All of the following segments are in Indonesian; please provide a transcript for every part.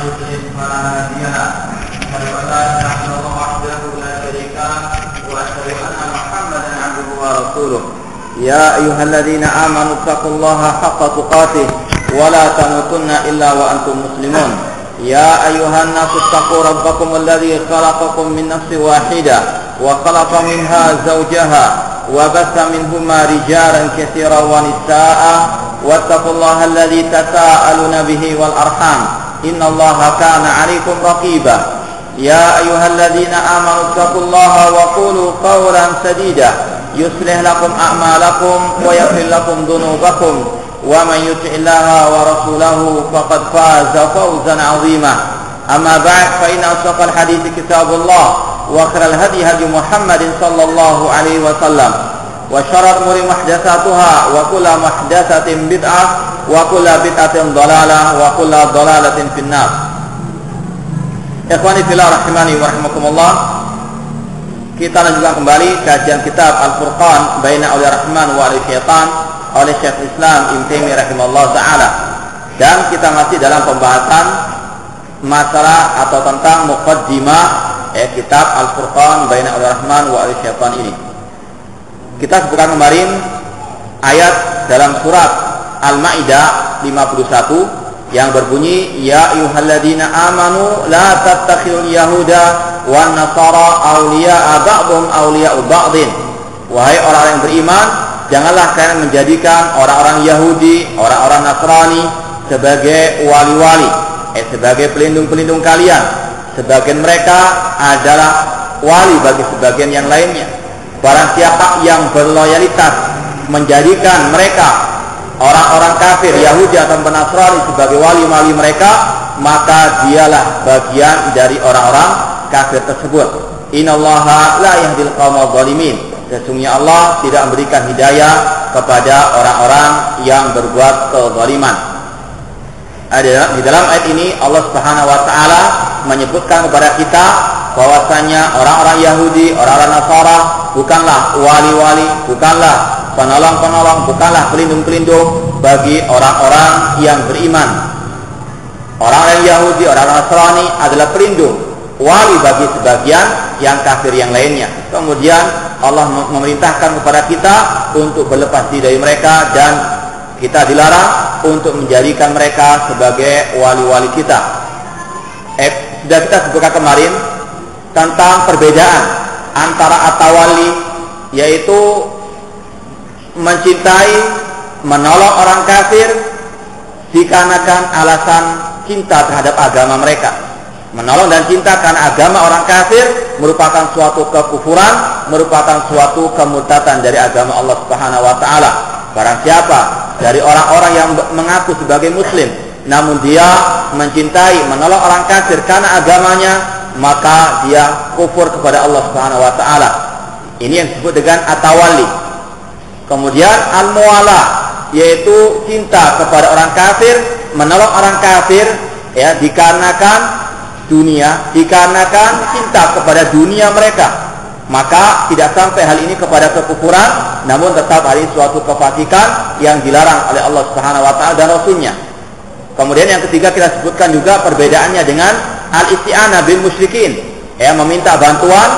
يضلل فلا هادي له أشهد أن لا إله إلا الله وحده لا شريك له وأشهد أن محمدا عبده ورسوله يا أيها الذين آمنوا اتقوا الله حق تقاته ولا تموتن إلا وأنتم مسلمون يا أيها الناس اتقوا ربكم الذي خلقكم من نفس واحدة وخلق منها زوجها وبث منهما رجالا كثيرا ونساء واتقوا الله الذي تساءلون به والأرحام إن الله كان عليكم رقيبا يا أيها الذين آمنوا اتقوا الله وقولوا قولا سديدا يصلح لكم أعمالكم ويغفر لكم ذنوبكم ومن يطع الله ورسوله فقد فاز فوزا عظيما أما بعد فإن أصدق الحديث كتاب الله وخير الهدي هدي محمد صلى الله عليه وسلم وشر الأمور محدثاتها وكل محدثة بدعة وكل بدعة ضلالة وكل ضلالة في النار. Ikhwani fillah rahimani wa rahimakumullah. Kita lanjutkan kembali kajian kitab Al-Furqan Baina Auliya Rahman wa Auliya Syaitan oleh Syekh Islam Ibnu Taimiyah rahimahullah taala. Dan kita masih dalam pembahasan masalah atau tentang muqaddimah kitab Al-Furqan Baina Auliya Rahman wa Auliya Syaitan ini. Kita sebutkan kemarin ayat dalam surat Al-Maidah 51 yang berbunyi ya ayyuhalladzina amanu la tattakhidul yahuda wan nasara awliya'a ba'dhum awliya'u ba'dhin. Wahai orang-orang yang beriman, janganlah kalian menjadikan orang-orang Yahudi, orang-orang Nasrani sebagai wali-wali, sebagai pelindung-pelindung kalian. Sebagian mereka adalah wali bagi sebagian yang lainnya. Barang siapa yang berloyalitas menjadikan mereka orang-orang kafir Yahudi atau Nasrani sebagai wali-wali mereka, maka dialah bagian dari orang-orang kafir tersebut. Innallaha la yahdil qaumadz zalimin. Sesungguhnya Allah tidak memberikan hidayah kepada orang-orang yang berbuat kezaliman. Di dalam ayat ini Allah Subhanahu wa taala menyebutkan kepada kita bahwasanya orang-orang Yahudi, orang-orang Nasara bukanlah wali-wali, bukanlah penolong-penolong, bukanlah pelindung-pelindung bagi orang-orang yang beriman. Orang-orang Yahudi, orang-orang Nasrani adalah pelindung, wali bagi sebagian yang kafir yang lainnya. Kemudian Allah memerintahkan kepada kita untuk berlepas diri dari mereka dan kita dilarang untuk menjadikan mereka sebagai wali-wali kita. Sudah kita sebutkan kemarin tentang perbedaan antara at-tawalli, yaitu mencintai, menolong orang kafir dikarenakan alasan cinta terhadap agama mereka. Menolong dan cinta karena agama orang kafir merupakan suatu kekufuran, merupakan suatu kemurtadan dari agama Allah Subhanahu wa taala. Barang siapa dari orang-orang yang mengaku sebagai muslim namun dia mencintai, menolong orang kafir karena agamanya, maka dia kufur kepada Allah Subhanahu wa taala. Ini yang disebut dengan at-tawalli. Kemudian al-muwala, yaitu cinta kepada orang kafir, menolong orang kafir dikarenakan dunia, dikarenakan cinta kepada dunia mereka. Maka tidak sampai hal ini kepada kekufuran, namun tetap hal ini suatu kefasikan yang dilarang oleh Allah Subhanahu wa taala dan Rasulnya. Kemudian yang ketiga kita sebutkan juga perbedaannya dengan al-isti'anah bil musyrikin, meminta bantuan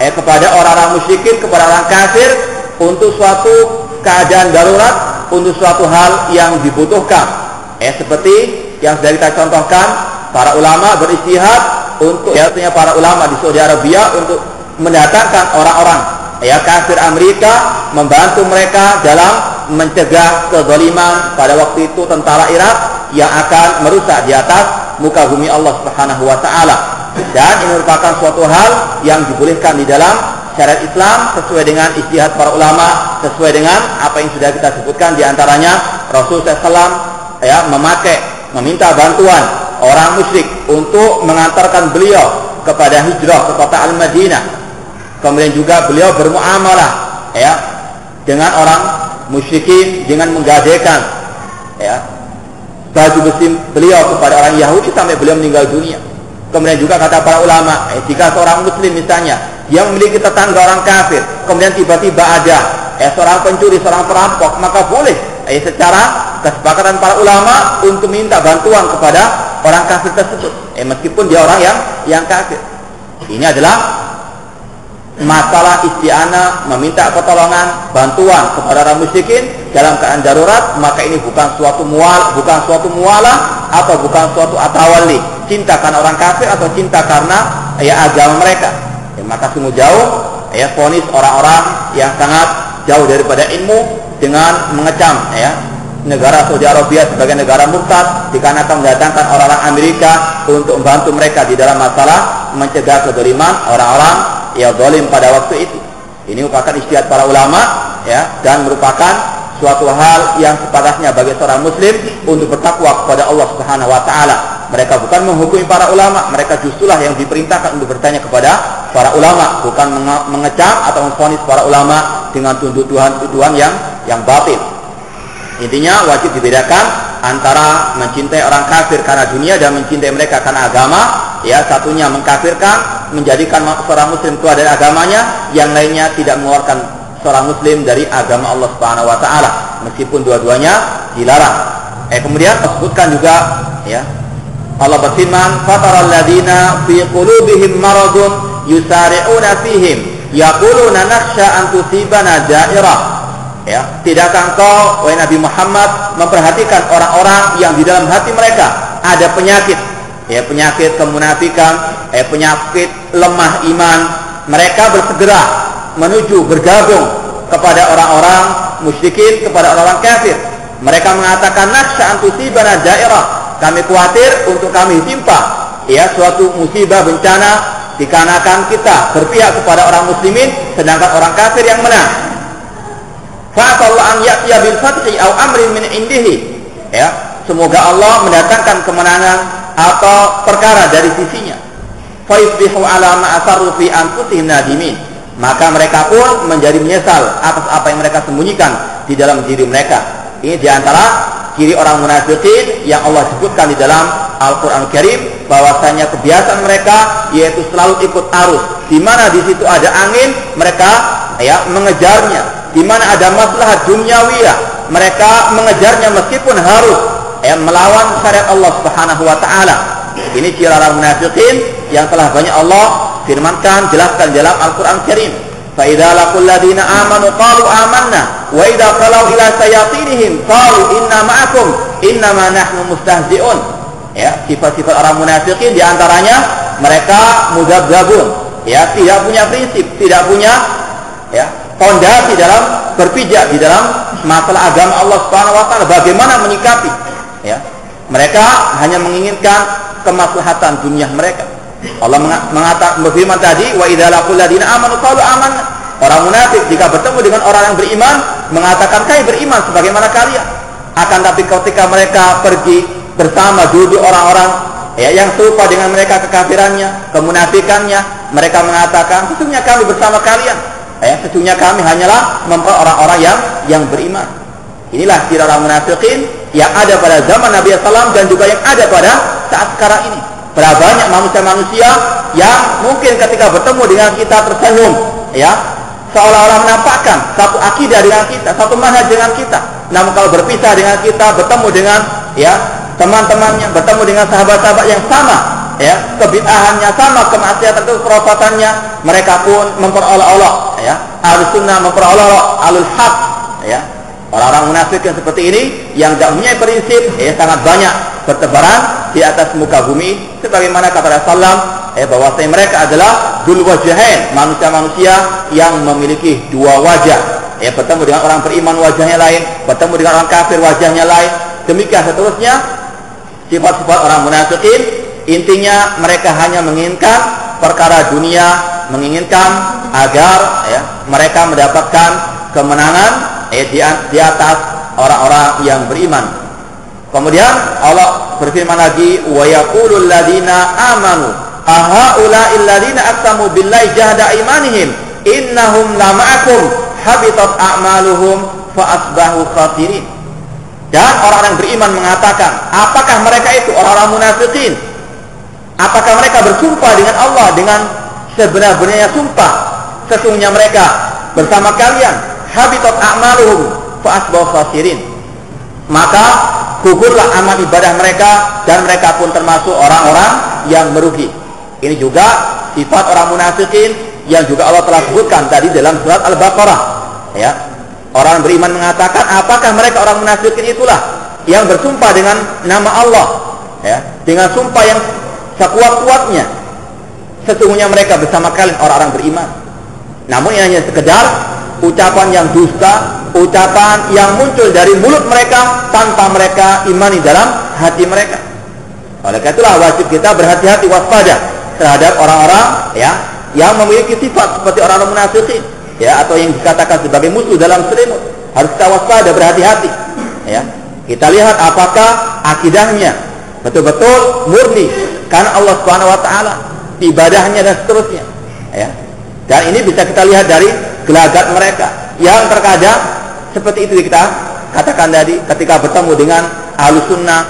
kepada orang-orang musyrikin, kepada orang kafir untuk suatu keadaan darurat, untuk suatu hal yang dibutuhkan. Seperti yang sudah kita contohkan, para ulama beristihad untuk para ulama di Saudi Arabia untuk mendatangkan orang-orang kafir Amerika, membantu mereka dalam mencegah kezaliman pada waktu itu tentara Irak yang akan merusak di atas muka bumi Allah Subhanahu wa taala. Dan ini merupakan suatu hal yang dibolehkan di dalam syariat Islam sesuai dengan ijtihad para ulama, sesuai dengan apa yang sudah kita sebutkan, di antaranya Rasulullah SAW meminta bantuan orang musyrik untuk mengantarkan beliau kepada hijrah ke kota Al-Madinah. Kemudian juga beliau bermuamalah dengan orang musyrikin dengan menggadaikan baju besi beliau kepada orang Yahudi sampai beliau meninggal dunia. Kemudian juga kata para ulama, jika seorang muslim misalnya dia memiliki tetangga orang kafir, kemudian tiba-tiba ada seorang pencuri, seorang perampok, maka boleh secara kesepakatan para ulama untuk minta bantuan kepada orang kafir tersebut, meskipun dia orang yang kafir. Ini adalah masalah isti'anah, meminta pertolongan, bantuan kepada orang musyrikin dalam keadaan darurat. Maka ini bukan suatu mualah atau bukan suatu atawalli, cinta karena orang kafir atau cinta karena agama mereka. Maka sungguh jauh vonis orang-orang yang sangat jauh daripada ilmu dengan mengecam negara Saudi Arabia sebagai negara murtad dikarenakan mendatangkan orang-orang Amerika untuk membantu mereka di dalam masalah mencegah kezaliman orang-orang yang zalim pada waktu itu. Ini merupakan ijtihad para ulama dan merupakan suatu hal yang sepatasnya bagi seorang muslim untuk bertakwa kepada Allah Subhanahu wa taala. Mereka bukan menghukumi para ulama, mereka justrulah yang diperintahkan untuk bertanya kepada para ulama, bukan mengecam atau memvonis para ulama dengan tuduhan-tuduhan yang batil. Intinya wajib dibedakan antara mencintai orang kafir karena dunia dan mencintai mereka karena agama. Satunya mengkafirkan, menjadikan seorang muslim keluar dari agamanya, yang lainnya tidak mengeluarkan seorang muslim dari agama Allah Subhanahu wa taala, meskipun dua-duanya dilarang. Kemudian disebutkan juga Allah berfirman, "Fataral ladina fi qulubihim maradun yusari'una fihim yaquluna nakhsha an tusibana da'irah." Tidakkah engkau wahai Nabi Muhammad memperhatikan orang-orang yang di dalam hati mereka ada penyakit, penyakit kemunafikan, penyakit lemah iman. Mereka bersegera menuju bergabung kepada orang-orang musyrikin, kepada orang-orang kafir. Mereka mengatakan nakhsha an tusibana da'irah, kami khawatir untuk kami timpa suatu musibah bencana dikarenakan kita berpihak kepada orang muslimin sedangkan orang kafir yang menang. Fa'atallahu an ya'tiya bil fathi aw amrin min indihi. Semoga Allah mendatangkan kemenangan atau perkara dari sisinya. Fa yusbihu ala ma asarru fi anfusihim nadimin. Maka mereka pun menjadi menyesal atas apa yang mereka sembunyikan di dalam diri mereka. Ini diantara ciri orang munafikin yang Allah sebutkan di dalam Al-Quran Karim, bahwasanya kebiasaan mereka yaitu selalu ikut arus. Di mana di situ ada angin, mereka mengejarnya. Di mana ada maslahat duniawiyah, mereka mengejarnya meskipun harus melawan syariat Allah Subhanahu wa taala. Ini ciri orang munafikin yang telah banyak Allah firmankan, jelaskan dalam Al-Quran Karim. Fa idza laqul ladina amanu qalu amanna wa idza qalu ila sayatinihim qalu inna ma'akum innama nahnu mustahzi'un. Sifat-sifat orang munafikin di antaranya mereka muzabzabun, tidak punya prinsip, tidak punya fondasi dalam berpijak di dalam masalah agama Allah Subhanahu wa taala, bagaimana menyikapi. Mereka hanya menginginkan kemaslahatan dunia mereka. Allah mengatakan berfirman tadi, wa idza laqul ladina amanu qalu amanna. Orang munafik jika bertemu dengan orang yang beriman mengatakan kami beriman sebagaimana kalian. Akan tapi ketika mereka pergi bersama duduk orang-orang yang serupa dengan mereka kekafirannya, kemunafikannya, mereka mengatakan sesungguhnya kami bersama kalian. Sesungguhnya kami hanyalah memperoleh orang-orang yang beriman. Inilah ciri orang munafikin yang ada pada zaman Nabi SAW dan juga yang ada pada saat sekarang ini. Berapa banyak manusia-manusia yang mungkin ketika bertemu dengan kita tersenyum, seolah-olah menampakkan satu akidah dengan kita, satu manhaj dengan kita. Namun kalau berpisah dengan kita, bertemu dengan teman-temannya, bertemu dengan sahabat-sahabat yang sama, kebid'ahannya sama, kemaksiatan itu kerosatannya, mereka pun memperolok-olok, Ahlus sunnah memperolok-olok ahlul haq. Orang-orang munafik yang seperti ini yang tidak punya prinsip sangat banyak bertebaran di atas muka bumi, sebagaimana kata Rasulullah bahwasanya mereka adalah dzul wajhain, manusia-manusia yang memiliki dua wajah. Bertemu dengan orang beriman wajahnya lain, bertemu dengan orang kafir wajahnya lain. Demikian seterusnya sifat-sifat orang munafikin. Intinya mereka hanya menginginkan perkara dunia, menginginkan agar mereka mendapatkan kemenangan di atas orang-orang yang beriman. Kemudian Allah berfirman lagi, wa yaqulul ladina amanu ahaula'il ladina aqsamu billahi jahda imanihim innahum la ma'akum habitat a'maluhum fa asbahu khasirin. Dan orang-orang beriman mengatakan, apakah mereka itu orang-orang munafikin? Apakah mereka bersumpah dengan Allah dengan sebenar-benarnya sumpah, sesungguhnya mereka bersama kalian, habitat a'maluhum fa asbahu khasirin. maka gugurlah amal ibadah mereka dan mereka pun termasuk orang-orang yang merugi. Ini juga sifat orang munafikin yang juga Allah telah sebutkan tadi dalam surat Al-Baqarah, ya. Orang beriman mengatakan, apakah mereka orang munafikin itulah yang bersumpah dengan nama Allah, ya, dengan sumpah yang sekuat-kuatnya. Sesungguhnya mereka bersama kalian orang-orang beriman. Namun ini hanya sekedar ucapan yang dusta, ucapan yang muncul dari mulut mereka tanpa mereka imani dalam hati mereka. Oleh karena itulah wajib kita berhati-hati, waspada terhadap orang-orang, ya, yang memiliki sifat seperti orang-orang munafikin, ya, atau yang dikatakan sebagai musuh dalam selimut. Harus kita waspada, berhati-hati, ya. Kita lihat apakah akidahnya betul-betul murni karena Allah Subhanahu wa taala, ibadahnya dan seterusnya, ya. Dan ini bisa kita lihat dari gelagat mereka yang terkadang seperti itu kita katakan tadi, ketika bertemu dengan Ahlus Sunnah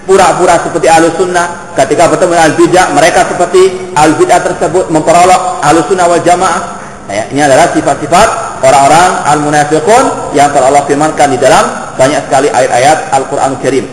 pura-pura seperti Ahlus Sunnah, ketika bertemu dengan Al-Bidah mereka seperti Al-Bidah tersebut, memperolok Ahlus Sunnah wal Jamaah, ya. Ini adalah sifat-sifat orang-orang al-munafiqun yang telah Allah firmankan di dalam banyak sekali ayat-ayat Al-Qur'anul Karim.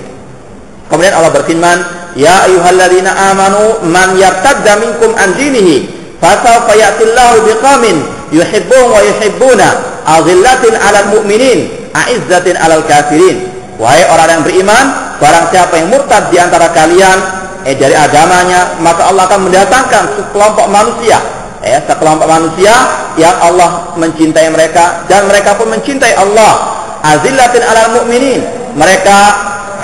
Kemudian Allah berfirman, ya ayyuhalladzina amanu man yartadda minkum an dinihi fasawfa ya'tillahu biqaumin yuhibbuhum wa yuhibbuna azillatin 'alal mu'minin a'izzatin 'alal kafirin. Wahai orang yang beriman, barang siapa yang murtad di antara kalian dari agamanya, maka Allah akan mendatangkan sekelompok manusia, sekelompok manusia yang Allah mencintai mereka dan mereka pun mencintai Allah. Azillatin 'alal mu'minin, mereka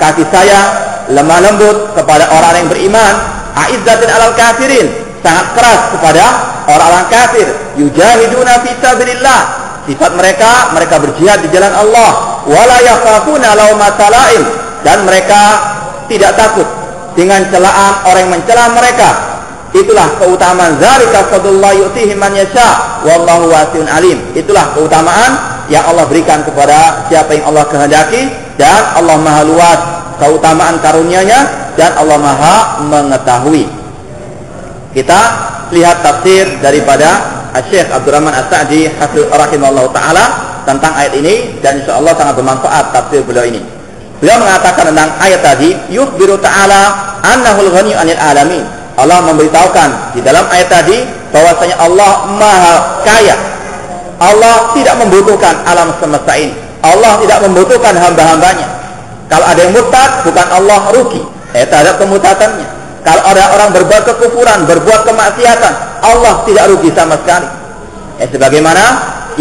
kasih sayang, lemah lembut kepada orang yang beriman. A'izzatin 'alal kafirin, sangat keras kepada orang-orang kafir. Yujahiduna fi sabilillah, sifat mereka berjihad di jalan Allah. Wala yakhafuna laumata laim, dan mereka tidak takut dengan celaan orang yang mencela mereka. Itulah keutamaan zalika fadlullah yu'tihi man yasha wallahu wasi'un alim. Itulah keutamaan yang Allah berikan kepada siapa yang Allah kehendaki, dan Allah Maha luas keutamaan karunia-Nya, dan Allah Maha mengetahui. Kita lihat tafsir daripada Syekh Abdurrahman As-Sa'di rahimahullah ta'ala tentang ayat ini, dan insyaallah sangat bermanfaat tafsir beliau ini. Beliau mengatakan tentang ayat tadi, yukhbiru ta'ala annahul ghaniyyu 'anil alamin. Allah memberitahukan di dalam ayat tadi bahwasanya Allah Maha Kaya. Allah tidak membutuhkan alam semesta ini. Allah tidak membutuhkan hamba-hambanya. Kalau ada yang murtad, bukan Allah rugi terhadap kemurtadannya. Kalau ada orang berbuat kekufuran, berbuat kemaksiatan, Allah tidak rugi sama sekali. Sebagaimana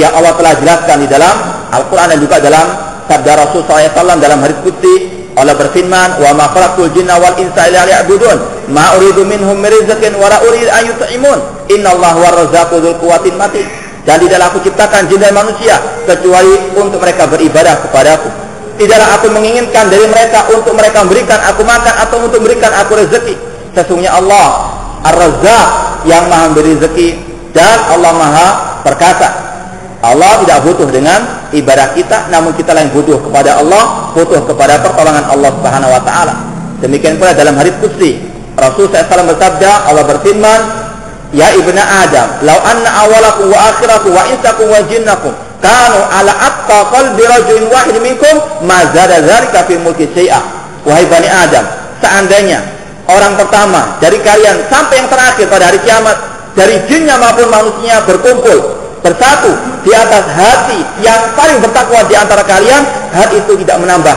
yang Allah telah jelaskan di dalam Al-Quran dan juga dalam sabda Rasul SAW dalam hadits qudsi. Allah berfirman, wa ma khalaqtul jinna wal insa illa liya'budun ma uridu minhum min rizqin wa la uridu an yut'imun innallaha huwar razzaqu dzul quwwatin matin. Dan tidaklah aku ciptakan jin dan manusia kecuali untuk mereka beribadah kepadaku. Tidaklah aku menginginkan dari mereka untuk mereka memberikan aku makan atau untuk memberikan aku rezeki. Sesungguhnya Allah Ar-Razzaq, yang maha memberi rezeki, dan Allah maha perkasa. Allah tidak butuh dengan ibadah kita, namun kita yang butuh kepada Allah, butuh kepada pertolongan Allah Subhanahu wa taala. Demikian pula dalam hadits qudsi, Rasul SAW bersabda, Allah berfirman, ya ibna Adam, law anna awalakum wa akhirakum wa insakum wa jinnakum kanu ala atqa qalbi rajulin wahid minkum ma zada dzalika fi mulki syai'a. Wahai Bani Adam, seandainya orang pertama dari kalian sampai yang terakhir pada hari kiamat, dari jinnya maupun manusia berkumpul bersatu di atas hati yang paling bertakwa di antara kalian, hal itu tidak menambah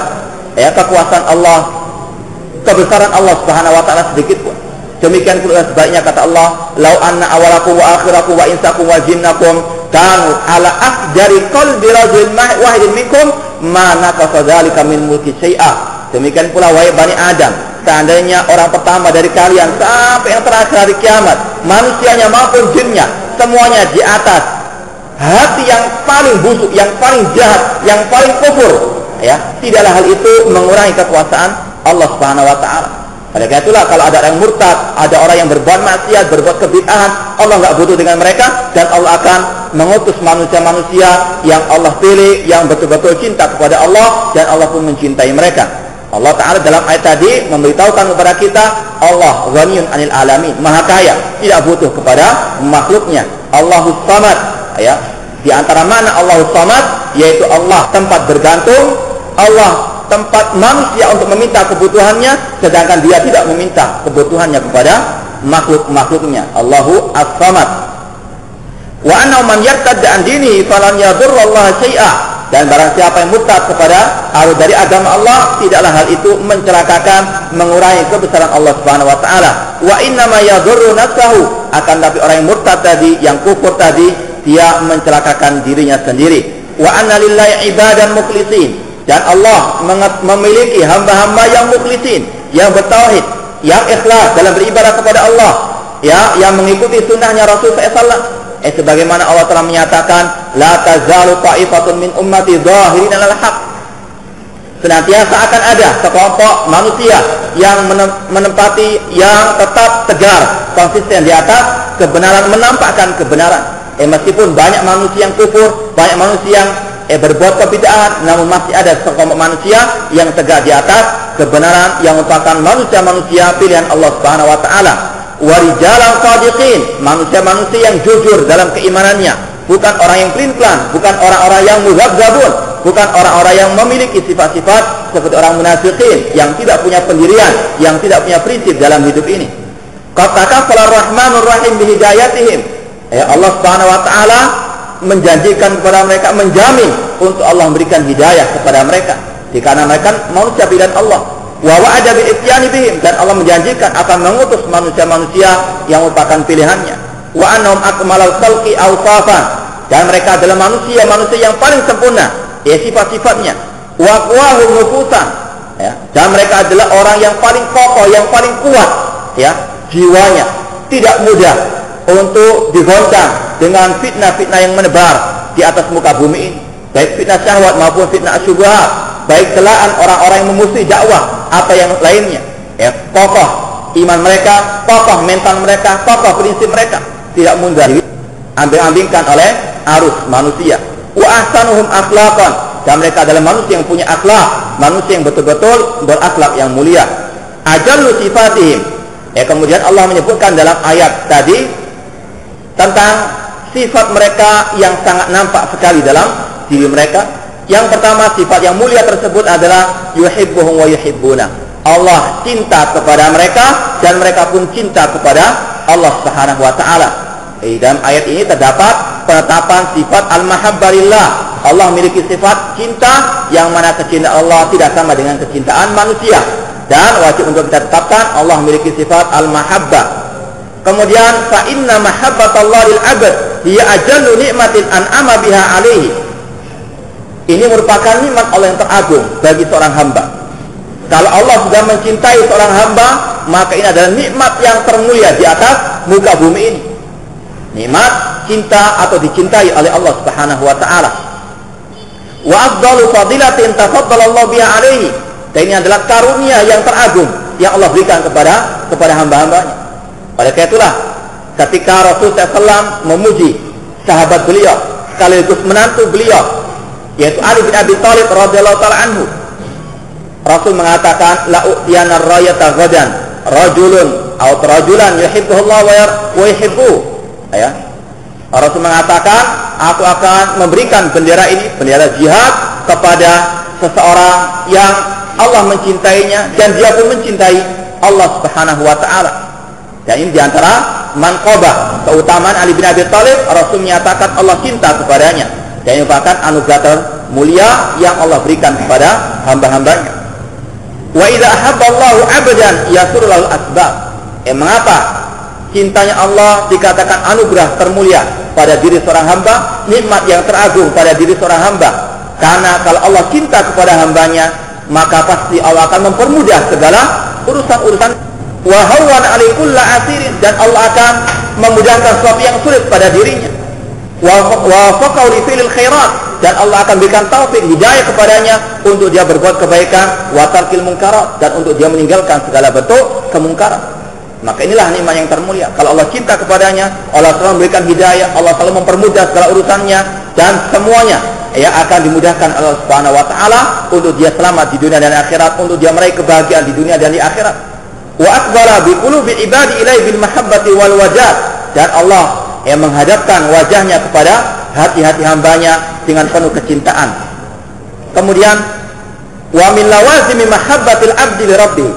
kekuasaan Allah, kebesaran Allah Subhanahu wa taala sedikit pun. Demikian pula sebaliknya kata Allah, lau anna awalakum wa akhirakum wa insakum wa jinnakum kanu ala afjari qalbi rajulin wahidin minkum ma naqasa dzalika min mulki syai'a. Demikian pula wahai Bani Adam, seandainya orang pertama dari kalian sampai yang terakhir hari kiamat, manusianya maupun jinnya, semuanya di atas hati yang paling busuk, yang paling jahat, yang paling kufur, tidaklah hal itu mengurangi kekuasaan Allah Subhanahu wa taala. Oleh karena itulah kalau ada orang murtad, ada orang yang berbuat maksiat, berbuat kebid'ahan, Allah enggak butuh dengan mereka, dan Allah akan mengutus manusia-manusia yang Allah pilih, yang betul-betul cinta kepada Allah, dan Allah pun mencintai mereka. Allah Ta'ala dalam ayat tadi memberitahukan kepada kita, Allah ghaniyun 'anil alamin, maha kaya, tidak butuh kepada makhluknya. Allahus Samad, di antara makna Allahus Samad yaitu Allah tempat bergantung, Allah tempat manusia untuk meminta kebutuhannya, sedangkan dia tidak meminta kebutuhannya kepada makhluk-makhluknya. Allahu as-samad. Wa anna man yartadda an dinihi falan yadurrallaha syai'a. Dan barang siapa yang murtad kepada dari agama Allah, tidaklah hal itu mencelakakan, mengurangi kebesaran Allah Subhanahu wa taala. Wa inna ma yadurru nafsahu. Akan tapi orang yang murtad tadi, yang kufur tadi, dia mencelakakan dirinya sendiri. Wa anna lillahi ibadan mukhlisin. Dan Allah memiliki hamba-hamba yang mukhlisin, yang bertauhid, yang ikhlas dalam beribadah kepada Allah, ya, yang mengikuti sunnahnya Rasul SAW. Sebagaimana Allah telah menyatakan, la tazalu ta'ifatun min ummati zahirin 'alal haq. Senantiasa akan ada sekelompok manusia yang menempati, yang tetap tegar, konsisten di atas kebenaran, menampakkan kebenaran. Meskipun banyak manusia yang kufur, banyak manusia yang berbuat kebid'ahan, namun masih ada sekelompok manusia yang tegak di atas kebenaran, yang merupakan manusia-manusia pilihan Allah Subhanahu wa taala. Warijalan shadiqin, manusia-manusia yang jujur dalam keimanannya, bukan orang yang pelin-pelan, bukan orang-orang yang muzabzabun, bukan orang-orang yang memiliki sifat-sifat seperti orang munafiqin yang tidak punya pendirian, yang tidak punya prinsip dalam hidup ini. Qad takafala ar-rahmanur rahim bihidayatihim. Allah Subhanahu wa taala menjanjikan kepada mereka, menjamin untuk Allah memberikan hidayah kepada mereka, karena mereka manusia pilihan Allah. Wa wa'ada bil ityani bihim, dan Allah menjanjikan akan mengutus manusia-manusia yang merupakan pilihannya. Wa annahum akmalul khalqi awsafan, dan mereka adalah manusia-manusia yang paling sempurna sifat-sifatnya. Wa aqwahum nufusan, ya, dan mereka adalah orang yang paling kokoh, yang paling kuat, ya, jiwanya, tidak mudah untuk digoncang dengan fitnah-fitnah yang menebar di atas muka bumi ini, baik fitnah syahwat maupun fitnah syubhat, baik celaan orang-orang yang memusuhi dakwah atau yang lainnya. Ya, kokoh iman mereka, kokoh mental mereka, kokoh prinsip mereka, tidak mudah diambil-ambilkan oleh arus manusia. Wa ahsanuhum akhlaqan, dan mereka adalah manusia yang punya akhlak, manusia yang betul-betul berakhlak yang mulia. Ajallu sifatihim. Kemudian Allah menyebutkan dalam ayat tadi tentang sifat mereka yang sangat nampak sekali dalam diri mereka. Yang pertama, sifat yang mulia tersebut adalah yuhibbuhum wa yuhibbuna. Allah cinta kepada mereka dan mereka pun cinta kepada Allah Subhanahu wa taala. Dalam ayat ini terdapat penetapan sifat al-mahabbah lillah. Allah memiliki sifat cinta yang mana kecintaan Allah tidak sama dengan kecintaan manusia, dan wajib untuk kita tetapkan Allah memiliki sifat al-mahabbah. Kemudian fa inna mahabbatallahi lil 'abd hiya ajallu ni'matin an'ama biha 'alaihi. Ini merupakan nikmat Allah yang teragung bagi seorang hamba. Kalau Allah sudah mencintai seorang hamba, maka ini adalah nikmat yang termulia di atas muka bumi ini. Nikmat cinta atau dicintai oleh Allah Subhanahu wa taala. Wa afdalu fadilatin tafaddalallahu biha 'alaihi. Dan ini adalah karunia yang teragung yang Allah berikan kepada hamba-hambanya. Oleh karena itulah ketika Rasulullah SAW memuji sahabat beliau sekaligus menantu beliau, yaitu Ali bin Abi Thalib radhiyallahu taala anhu, Rasul mengatakan, la u'tiyana ar-rayata ghadan rajulun aw rajulan yuhibbuhullah wa yuhibbu. Ya. Rasul mengatakan, aku akan memberikan bendera ini, bendera jihad, kepada seseorang yang Allah mencintainya dan dia pun mencintai Allah Subhanahu wa taala. Dan ini diantara manqabah keutamaan Ali bin Abi Thalib, Rasul menyatakan Allah cinta kepadanya. Dan ini merupakan anugerah termulia yang Allah berikan kepada hamba-hambanya. Wa idza ahabballahu 'abdan yasuru lahu asbab. Mengapa cintanya Allah dikatakan anugerah termulia pada diri seorang hamba, nikmat yang teragung pada diri seorang hamba? Karena kalau Allah cinta kepada hambanya, maka pasti Allah akan mempermudah segala urusan-urusan. Wa hawwana 'alaihi kulli asirin, dan Allah akan memudahkan sesuatu yang sulit pada dirinya. Wa faqahu li fi'lil khairat, dan Allah akan berikan taufik hidayah kepadanya untuk dia berbuat kebaikan, wa tarkil munkarat, dan untuk dia meninggalkan segala bentuk kemungkaran. Maka inilah nikmat yang termulia. Kalau Allah cinta kepadanya, Allah selalu memberikan hidayah, Allah selalu mempermudah segala urusannya, dan semuanya akan dimudahkan Allah Subhanahu wa taala untuk dia selamat di dunia dan akhirat, untuk dia meraih kebahagiaan di dunia dan di akhirat. Wa aqbala bi qulubi ibadi ilaihi bil mahabbati wal wajad, dan Allah yang menghadapkan wajahnya kepada hati-hati hambanya dengan penuh kecintaan. Kemudian Wa min lawazimi mahabbatil abdi li rabbih.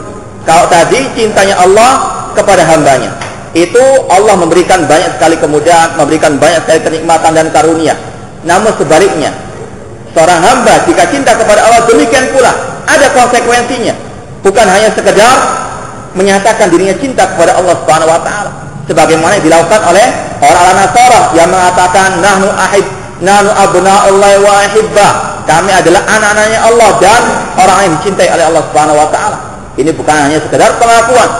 Kalau tadi cintanya Allah kepada hambanya, itu Allah memberikan banyak sekali kemudahan, memberikan banyak sekali kenikmatan dan karunia. Namun sebaliknya, seorang hamba jika cinta kepada Allah, demikian pula ada konsekuensinya. Bukan hanya sekedar menyatakan dirinya cinta kepada Allah Subhanahu wa taala, sebagaimana yang dilakukan oleh orang-orang Nasara yang mengatakan nahnu abna'ullah wa ahibbah. Kami adalah anak-anaknya Allah dan orang yang dicintai oleh Allah Subhanahu wa taala. Ini bukan hanya sekedar pengakuan.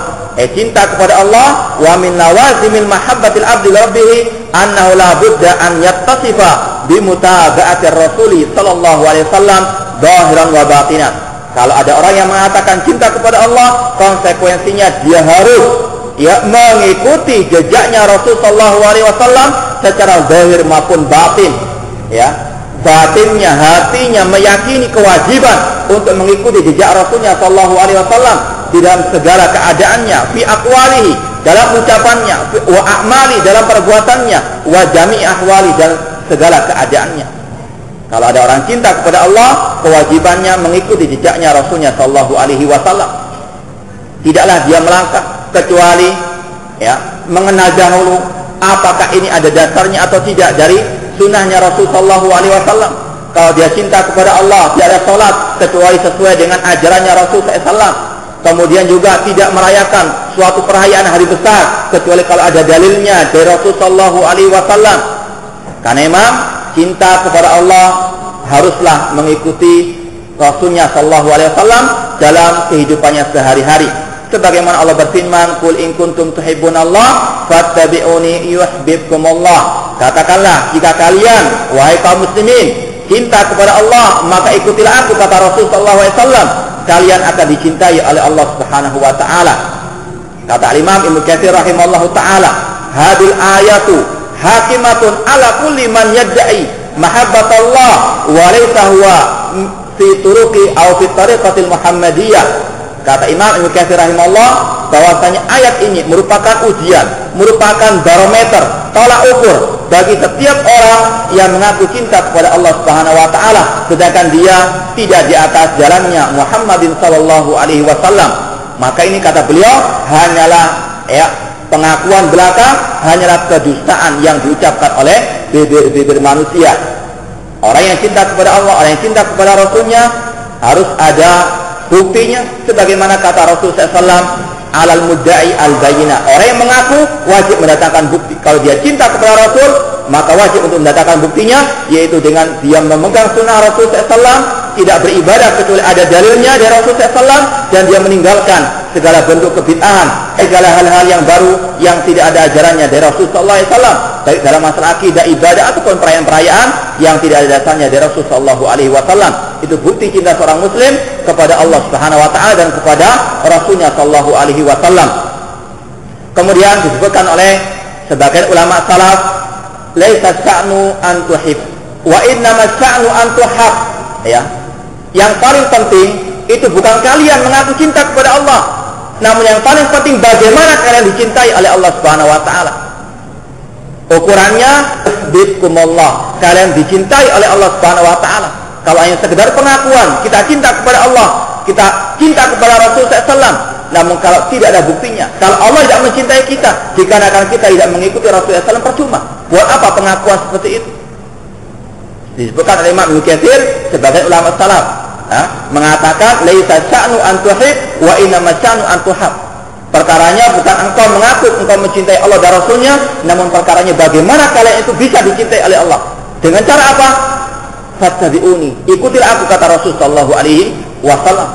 Cinta kepada Allah, wa min lawazimil mahabbatil abdi rabbih annahu la budda an yattasifa bi mutaba'atir rasuli sallallahu alaihi wasallam zahiran wa batinan. Kalau ada orang yang mengatakan cinta kepada Allah, konsekuensinya dia harus mengikuti jejaknya Rasul sallallahu alaihi wasallam secara zahir maupun batin. Batinnya, hatinya meyakini kewajiban untuk mengikuti jejak Rasulnya sallallahu alaihi wasallam di dalam segala keadaannya, fi aqwalihi, dalam ucapannya, wa a'mali, dalam perbuatannya, wa jami' ahwali, dan segala keadaannya. Kalau ada orang cinta kepada Allah, kewajibannya mengikuti jejaknya Rasulnya sallallahu alaihi wasallam. Tidaklah dia melangkah kecuali mengenal dahulu apakah ini ada dasarnya atau tidak dari sunnahnya Rasul sallallahu alaihi wasallam. Kalau dia cinta kepada Allah, dia ada salat kecuali sesuai dengan ajarannya Rasul sallallahu alaihi wasallam. Kemudian juga tidak merayakan suatu perayaan hari besar kecuali kalau ada dalilnya dari Rasul sallallahu alaihi wasallam. Karena memang cinta kepada Allah haruslah mengikuti Rasulnya sallallahu alaihi wasallam dalam kehidupannya sehari-hari. Sebagaimana Allah berfirman, "Qul in kuntum tuhibbunallah fattabi'uni yuhibbukumullah." Katakanlah, jika kalian wahai kaum muslimin cinta kepada Allah, maka ikutilah aku, kata Rasul sallallahu alaihi wasallam, kalian akan dicintai oleh Allah Subhanahu wa taala. Kata Imam Ibnu Katsir rahimallahu taala, hadil ayatu hakimatun ala kulli man yad'i mahabbatallah wa laysa huwa fi turuqi aw fi tariqatil muhammadiyah. Kata Imam Ibnu Katsir rahimahullah, bahwasanya ayat ini merupakan ujian, merupakan barometer, tolak ukur bagi setiap orang yang mengaku cinta kepada Allah Subhanahu wa taala sedangkan dia tidak di atas jalannya Muhammadin sallallahu alaihi wasallam. Maka ini kata beliau hanyalah pengakuan belaka, hanyalah kedustaan yang diucapkan oleh bibir-bibir manusia. Orang yang cinta kepada Allah, orang yang cinta kepada Rasulnya harus ada buktinya, sebagaimana kata Rasul SAW, alal mudda'i al-bayyinah. Orang yang mengaku wajib mendatangkan bukti. Kalau dia cinta kepada Rasul, maka wajib untuk mendatangkan buktinya, yaitu dengan dia memegang sunnah Rasul SAW, tidak beribadah kecuali ada dalilnya dari Rasul SAW, dan dia meninggalkan segala bentuk kebid'ahan, segala hal-hal yang baru yang tidak ada ajarannya dari Rasul SAW, baik dalam masalah akidah, ibadah ataupun perayaan-perayaan yang tidak ada dasarnya dari Rasul SAW. Itu bukti cinta seorang muslim kepada Allah Subhanahu wa taala dan kepada Rasulnya sallallahu alaihi wasallam. Kemudian disebutkan oleh sebagian ulama salaf, laisa sya'nu an tuhib wa innama sya'nu an tuhab. Yang paling penting itu bukan kalian mengaku cinta kepada Allah, namun yang paling penting bagaimana kalian dicintai oleh Allah Subhanahu wa taala. Ukurannya bikumullah, kalian dicintai oleh Allah Subhanahu wa taala. Kalau hanya sekedar pengakuan kita cinta kepada Allah, kita cinta kepada Rasul SAW, namun kalau tidak ada buktinya, kalau Allah tidak mencintai kita, dikarenakan kita tidak mengikuti Rasul SAW, percuma. Buat apa pengakuan seperti itu? Disebutkan oleh Imam Ibnu Katsir sebagai ulama salaf, mengatakan laisa sya'nu an tuhib wa innama sya'nu an tuhab. Perkaranya bukan engkau mengaku engkau mencintai Allah dan Rasulnya, namun perkaranya bagaimana kalian itu bisa dicintai oleh Allah. Dengan cara apa? Fattabi'uni, ikutilah aku, kata Rasul sallallahu alaihi wasallam.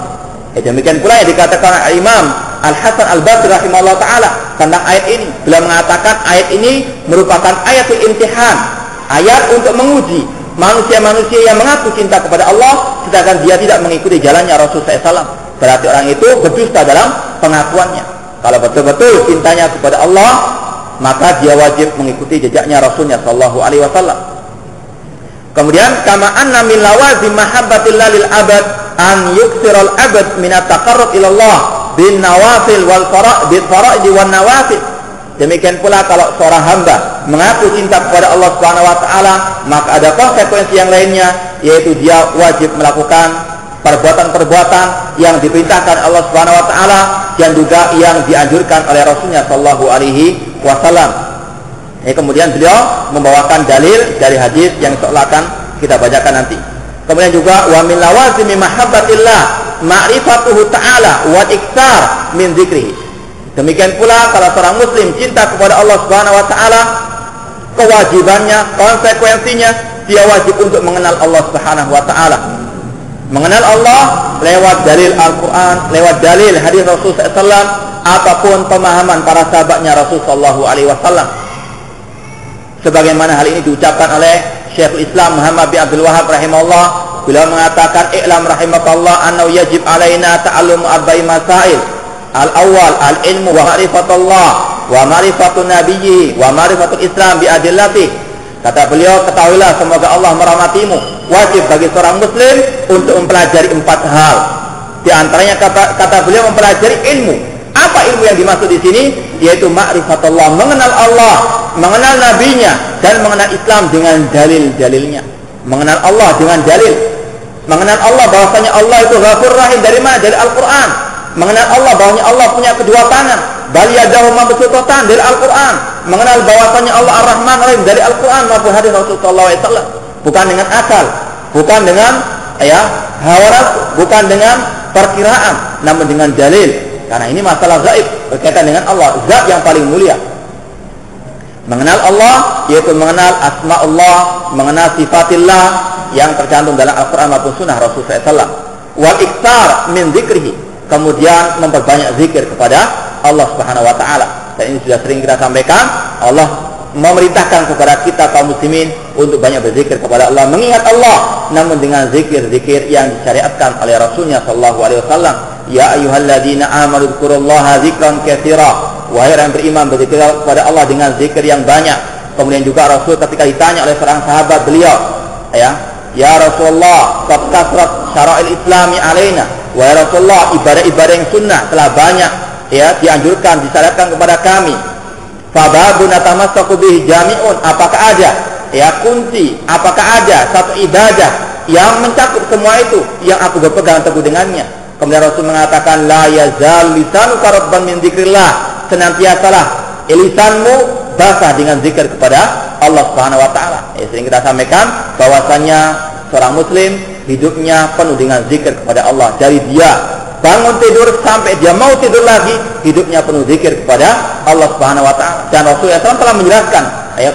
Demikian pula yang dikatakan Imam Al-Hasan Al-Basri rahimahullah ta'ala tentang ayat ini. Beliau mengatakan ayat ini merupakan ayatul imtihan, ayat untuk menguji manusia-manusia yang mengaku cinta kepada Allah sedangkan dia tidak mengikuti jalannya Rasul SAW. Berarti orang itu berdusta dalam pengakuannya. Kalau betul-betul cintanya kepada Allah, maka dia wajib mengikuti jejaknya Rasulnya sallallahu alaihi wasallam. Kemudian kama anna min lawazim mahabbatillah lil abad an yuksiral abad min at-taqarrub ila Allah bin nawafil wal fara'id wan nawafil. Demikian pula kalau seorang hamba mengaku cinta kepada Allah Subhanahu wa taala, maka ada konsekuensi yang lainnya, yaitu dia wajib melakukan perbuatan-perbuatan yang diperintahkan Allah Subhanahu wa taala dan juga yang dianjurkan oleh Rasulnya sallallahu alaihi wasallam. Kemudian beliau membawakan dalil dari hadis yang seolah akan kita bacakan nanti. Kemudian juga wa min lawazimi mahabbatillah ma'rifatuhu ta'ala wa iktsar min dzikrihi. Demikian pula kalau seorang muslim cinta kepada Allah Subhanahu wa taala, kewajibannya, konsekuensinya dia wajib untuk mengenal Allah Subhanahu wa taala. Mengenal Allah lewat dalil Al-Qur'an, lewat dalil hadis Rasul sallallahu ataupun pemahaman para sahabatnya Rasul sallallahu alaihi wasallam. Sebagaimana hal ini diucapkan oleh Syekhul Islam Muhammad bin Abdul Wahhab rahimahullah, beliau mengatakan i'lam rahimakallah annahu yajib alaina ta'allum arba'i masail. Al-awwal al-ilmu wa ma'rifatullah wa ma'rifatun nabiyyi wa ma'rifatul Islam bi adillati. Kata beliau, ketahuilah semoga Allah merahmatimu, wajib bagi seorang muslim untuk mempelajari 4 hal. Di antaranya kata beliau mempelajari ilmu. Apa ilmu yang dimaksud di sini? Yaitu ma'rifatullah, mengenal Allah, mengenal nabinya, dan mengenal Islam dengan dalil-dalilnya. Mengenal Allah dengan dalil. Mengenal Allah bahwasanya Allah itu Ghafur Rahim dari mana? Dari Al-Qur'an. Mengenal Allah bahwasanya Allah punya kedua tangan, bal yadahu mabsuutatan dari Al-Qur'an. Mengenal bahwasanya Allah Ar-Rahman Ar-Rahim dari Al-Qur'an maupun hadis Rasulullah SAW. Bukan dengan akal, bukan dengan hawa nafsu, bukan dengan perkiraan, namun dengan dalil. Karena ini masalah gaib berkaitan dengan Allah, zat yang paling mulia. Mengenal Allah yaitu mengenal asma Allah, mengenal sifatillah yang tercantum dalam Al-Qur'an maupun sunnah Rasulullah SAW. Wal iktsar min dzikrihi, kemudian memperbanyak zikir kepada Allah Subhanahu wa taala. Dan ini sudah sering kita sampaikan, Allah memerintahkan kepada kita kaum muslimin untuk banyak berzikir kepada Allah, mengingat Allah, namun dengan zikir-zikir yang disyariatkan oleh Rasulnya sallallahu alaihi wasallam. Ya ayyuhalladzina amanu dzkurullaha dzikran katsira. Wahai orang beriman, berzikir kepada Allah dengan zikir yang banyak. Kemudian juga Rasul ketika ditanya oleh seorang sahabat beliau, ya Rasulullah, qad kasrat syara'il islami alaina. Wahai Rasulullah, ibadah-ibadah yang sunnah telah banyak dianjurkan, disyariatkan kepada kami. Fababun atamassaku bihi jami'un, apakah ada kunci, apakah ada satu ibadah yang mencakup semua itu yang aku berpegang teguh dengannya? Kemudian Rasul mengatakan, la yazal lisanuka rabban min dzikrillah, senantiasalah lisanmu basah dengan zikir kepada Allah Subhanahu wa taala. Sering kita sampaikan bahwasanya seorang muslim hidupnya penuh dengan zikir kepada Allah. Dari dia bangun tidur sampai dia mau tidur lagi, hidupnya penuh zikir kepada Allah Subhanahu wa taala. Dan Rasulullah SAW telah menjelaskan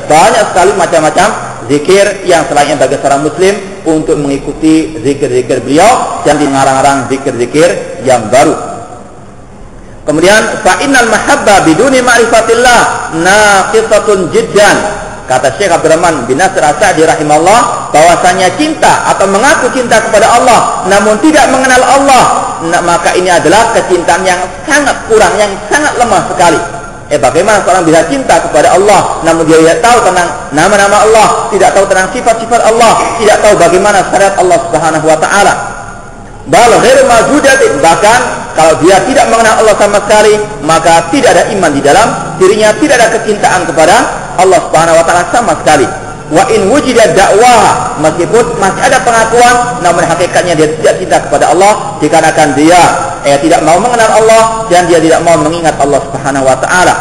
banyak sekali macam-macam zikir yang selainnya bagi seorang muslim untuk mengikuti zikir-zikir beliau dan mengarang-arang zikir-zikir yang baru. Kemudian fa innal mahabba biduni ma'rifatillah naqisatun jiddan. Kata Syekh Abdurrahman bin Nasir As-Sa'di rahimahullah, bahwasanya cinta atau mengaku cinta kepada Allah namun tidak mengenal Allah, maka ini adalah kecintaan yang sangat kurang, yang sangat lemah sekali. Bagaimana seorang bisa cinta kepada Allah namun dia tidak tahu tentang nama-nama Allah, tidak tahu tentang sifat-sifat Allah, tidak tahu bagaimana syariat Allah Subhanahu wa taala. Bal ghairu mawjudatin, bahkan kalau dia tidak mengenal Allah sama sekali, maka tidak ada iman di dalam dirinya, tidak ada kecintaan kepada Allah Subhanahu wa taala sama sekali. Wa in wujida da'wah, meskipun masih ada pengakuan namun hakikatnya dia tidak cinta kepada Allah, dikarenakan dia tidak mau mengenal Allah dan dia tidak mau mengingat Allah Subhanahu wa taala.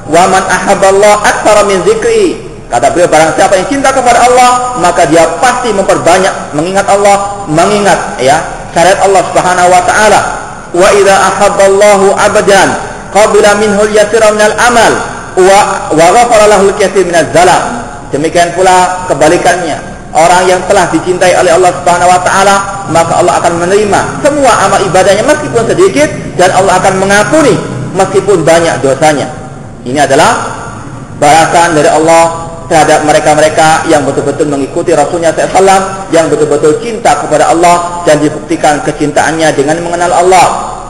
Wa man ahabballah aktsara min dzikri, kata beliau, barang siapa yang cinta kepada Allah maka dia pasti memperbanyak mengingat Allah, mengingat syariat Allah Subhanahu wa taala. Wa idza ahabballahu 'abdan qabila minhu al-yasira minal amal wa ghafara lahu al-katsir minaz zalam. Demikian pula kebalikannya, orang yang telah dicintai oleh Allah Subhanahu wa taala, maka Allah akan menerima semua amal ibadahnya meskipun sedikit, dan Allah akan mengampuni meskipun banyak dosanya. Ini adalah balasan dari Allah terhadap mereka-mereka yang betul-betul mengikuti Rasulnya SAW, yang betul-betul cinta kepada Allah dan dibuktikan kecintaannya dengan mengenal Allah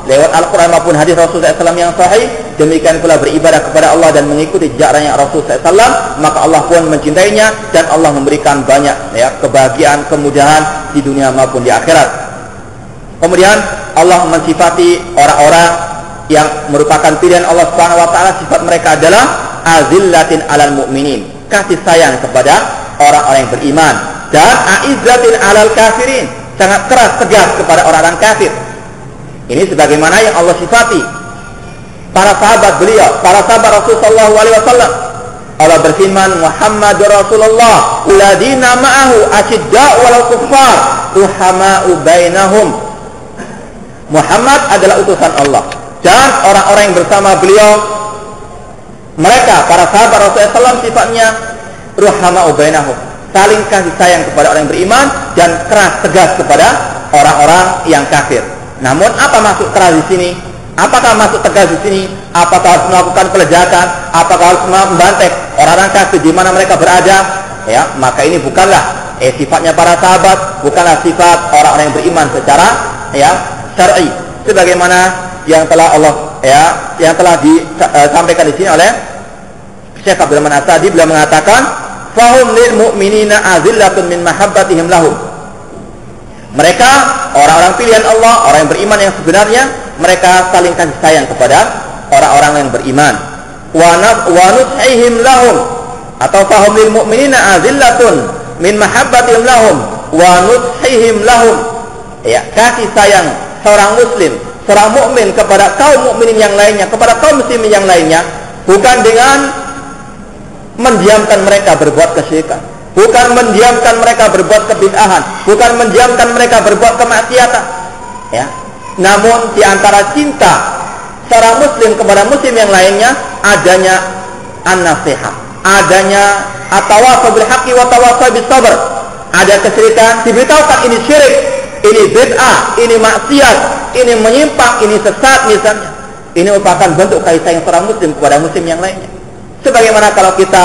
lewat Al-Quran maupun hadis Rasulullah SAW yang sahih. Demikian pula beribadah kepada Allah dan mengikuti jejaknya Rasulullah SAW, maka Allah pun mencintainya dan Allah memberikan banyak kebahagiaan, kemudahan di dunia maupun di akhirat. Kemudian Allah mensifati orang-orang yang merupakan pilihan Allah Subhanahu wa taala, sifat mereka adalah azillatin alal mu'minin, kasih sayang kepada orang-orang yang beriman, dan aizzatin alal kafirin, sangat keras tegas kepada orang-orang kafir. Ini sebagaimana yang Allah sifati para sahabat beliau, para sahabat Rasulullah SAW. Allah berfirman, Muhammadur Rasulullah alladziina ma'ahu asyidda'u 'alal kuffar ruhama'u bainahum. Muhammad adalah utusan Allah, dan orang-orang yang bersama beliau, mereka para sahabat Rasulullah SAW sifatnya ruhama'u bainahum, saling kasih sayang kepada orang yang beriman dan keras tegas kepada orang-orang yang kafir. Namun apa maksud keras di sini? Apakah maksud tegas di sini? Apakah harus melakukan peledakan? Apakah harus membantai orang-orang kafir di mana mereka berada? Ya, maka ini bukanlah sifatnya para sahabat, bukanlah sifat orang-orang yang beriman secara syar'i. Sebagaimana yang telah yang telah disampaikan di sini oleh Syekh Abdul Rahman As-Sa'di, beliau mengatakan, "Fahum lil mu'minina azillatun min mahabbatihim lahum." Mereka orang-orang pilihan Allah, orang yang beriman yang sebenarnya, mereka saling kasih sayang kepada orang-orang yang beriman. Wa nushihim lahum, atau fahum lil mu'minina azillatun min mahabbatihim lahum wa nushihim lahum. Ya, kasih sayang seorang muslim, seorang mukmin kepada kaum mukminin yang lainnya, kepada kaum muslimin yang lainnya, bukan dengan mendiamkan mereka berbuat kesyirikan, bukan mendiamkan mereka berbuat kebid'ahan, bukan mendiamkan mereka berbuat kemaksiatan, ya. Namun di antara cinta seorang muslim kepada muslim yang lainnya adanya an-nasihat, adanya at-tawassul bil haqqi wa tawassul bis sabr. Ada kesyirikan, diberitahukan ini syirik, ini bid'ah, ini maksiat, ini menyimpang, ini sesat misalnya. Ini merupakan bentuk kasih sayang seorang muslim kepada muslim yang lainnya. Sebagaimana kalau kita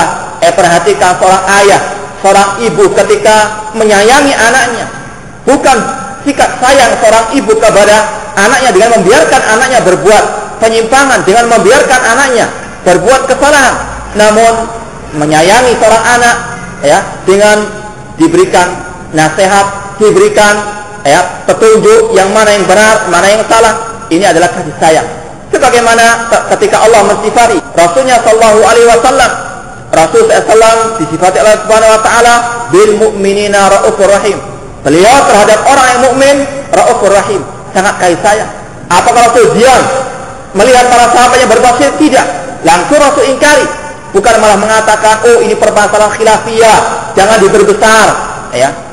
perhatikan seorang ayah, seorang ibu ketika menyayangi anaknya, bukan sikap sayang seorang ibu kepada anaknya dengan membiarkan anaknya berbuat penyimpangan, dengan membiarkan anaknya berbuat kesalahan, namun menyayangi seorang anak dengan diberikan nasihat, diberikan petunjuk yang mana yang benar, mana yang salah. Ini adalah kasih sayang. Sebagaimana ketika Allah mensifati Rasulnya Shallallahu Alaihi Wasallam, Rasul SAW disifati Allah Subhanahu Wa Taala bil mu'minina raufur rahim. Beliau terhadap orang yang mukmin raufur rahim, sangat kasih sayang. Apakah Rasul diam melihat para sahabatnya berbuat syirik? Tidak. Langsung Rasul ingkari, bukan malah mengatakan, oh ini permasalahan khilafiyah, jangan diperbesar.